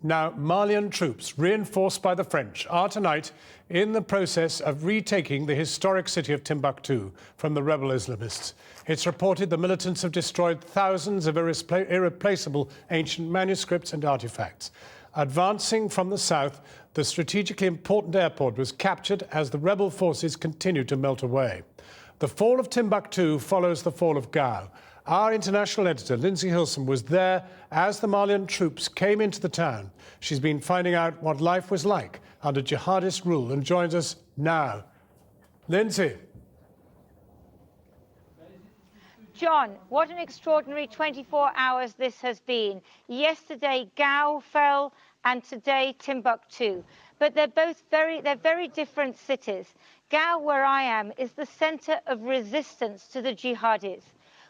Now, Malian troops, reinforced by the French, are tonight in the process of retaking the historic city of Timbuktu from the rebel Islamists. It's reported the militants have destroyed thousands of irreplaceable ancient manuscripts and artifacts. Advancing from the south, the strategically important airport was captured as the rebel forces continued to melt away. The fall of Timbuktu follows the fall of Gao. Our international editor, Lindsey Hilsum, was there as the Malian troops came into the town. She's been finding out what life was like under jihadist rule and joins us now. Lindsey. John, what an extraordinary 24 hours this has been. Yesterday, Gao fell, and today, Timbuktu. But they're very different cities. Gao, where I am, is the center of resistance to the jihadis,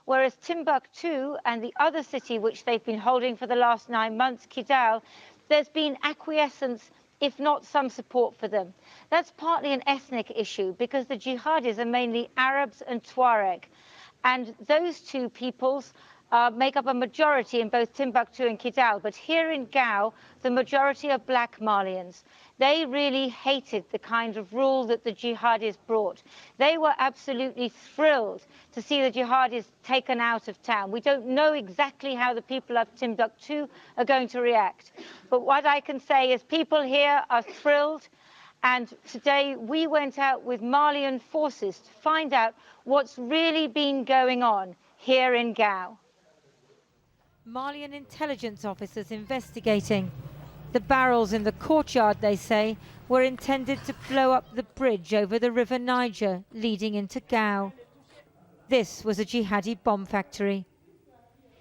whereas Timbuktu and the other city which they've been holding for the last 9 months, Kidal, there's been acquiescence, if not some support for them. That's partly an ethnic issue because the jihadis are mainly Arabs and Tuareg. And those two peoples make up a majority in both Timbuktu and Kidal. But here in Gao, the majority are black Malians. They really hated the kind of rule that the jihadis brought. They were absolutely thrilled to see the jihadis taken out of town. We don't know exactly how the people of Timbuktu are going to react. But what I can say is people here are thrilled. And today we went out with Malian forces to find out what's really been going on here in Gao. Malian intelligence officers investigating. The barrels in the courtyard, they say, were intended to blow up the bridge over the River Niger leading into Gao. This was a jihadi bomb factory.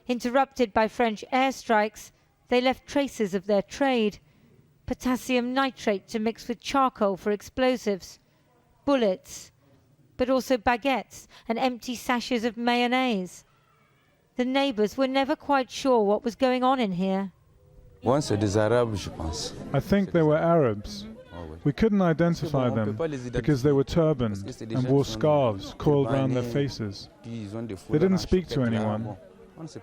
Interrupted by French airstrikes, they left traces of their trade. Potassium nitrate to mix with charcoal for explosives, bullets, but also baguettes and empty sachets of mayonnaise. The neighbors were never quite sure what was going on in here. I think they were Arabs. We couldn't identify them because they were turbaned and wore scarves coiled around their faces. They didn't speak to anyone,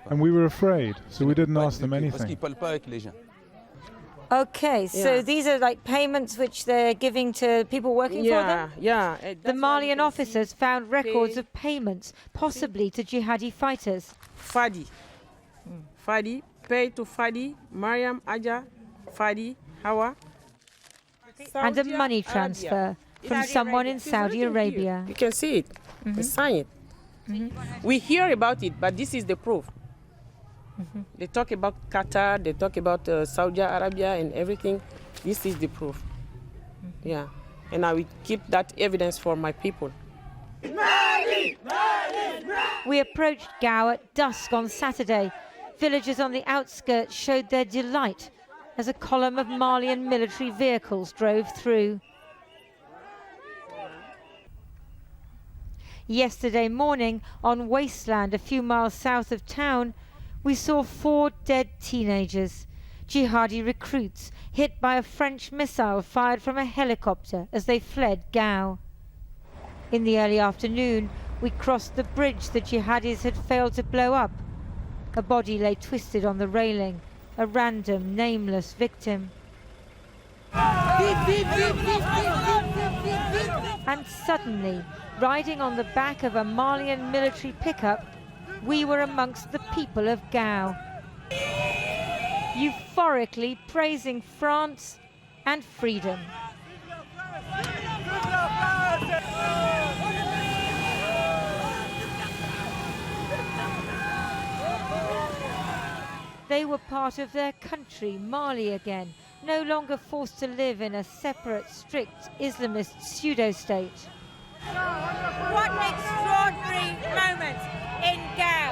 and we were afraid, so we didn't ask them anything. Okay, so these are like payments which they're giving to people working for them? Yeah. The Malian officers found records of payments, possibly to jihadi fighters. Fadi, pay to Fadi, Mariam, Aja, Fadi, Hawa. And a money transfer from someone in Saudi Arabia. You can see it, they sign it. We hear about it, but this is the proof. They talk about Qatar, they talk about Saudi Arabia and everything. This is the proof. Yeah, and I will keep that evidence for my people. We approached Gao at dusk on Saturday. Villagers on the outskirts showed their delight as a column of Malian military vehicles drove through. Yesterday morning, on wasteland a few miles south of town, we saw 4 dead teenagers, jihadi recruits, hit by a French missile fired from a helicopter as they fled Gao. In the early afternoon, we crossed the bridge the jihadis had failed to blow up. A body lay twisted on the railing, a random, nameless victim. And suddenly, riding on the back of a Malian military pickup, we were amongst the people of Gao, euphorically praising France and freedom. They were part of their country, Mali again, no longer forced to live in a separate, strict Islamist pseudo-state. What an extraordinary moment in Gao.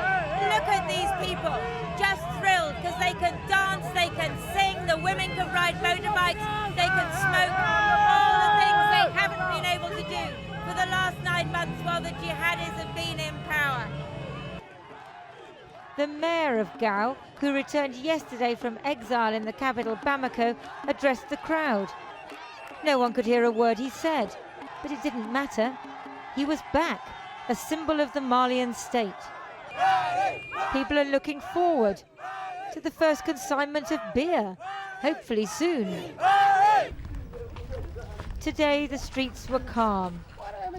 Look at these people, just thrilled because they can dance, they can sing, the women can ride motorbikes, they can smoke, all the things they haven't been able to do for the last 9 months while the jihadis have been in power. The mayor of Gao, who returned yesterday from exile in the capital Bamako, addressed the crowd. No one could hear a word he said, but it didn't matter. He was back, a symbol of the Malian state. People are looking forward to the first consignment of beer hopefully soon. Today the streets were calm.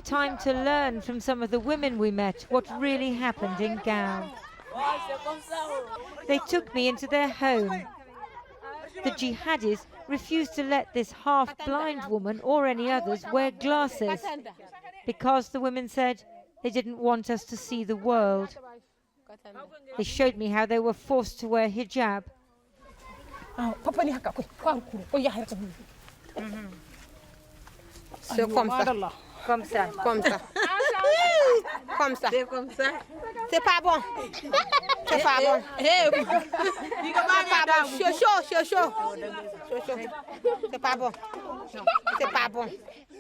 Time to learn from some of the women we met what really happened in Gao. They took me into their home. The jihadists refused to let this half-blind woman or any others wear glasses because the women said they didn't want us to see the world. They showed me how they were forced to wear hijab. C'est comme ça. Comme ça. Comme ça. Comme ça. C'est comme ça. C'est pas bon. C'est pas bon. C'est pas bon. Chaud, chaud, chaud. C'est pas bon. C'est pas bon.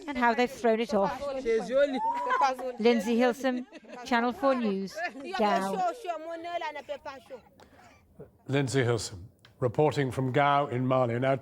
And how they've thrown it off. Lindsey Hilsum, Channel 4 News, Gao. Lindsey Hilsum, reporting from Gao in Mali. Now,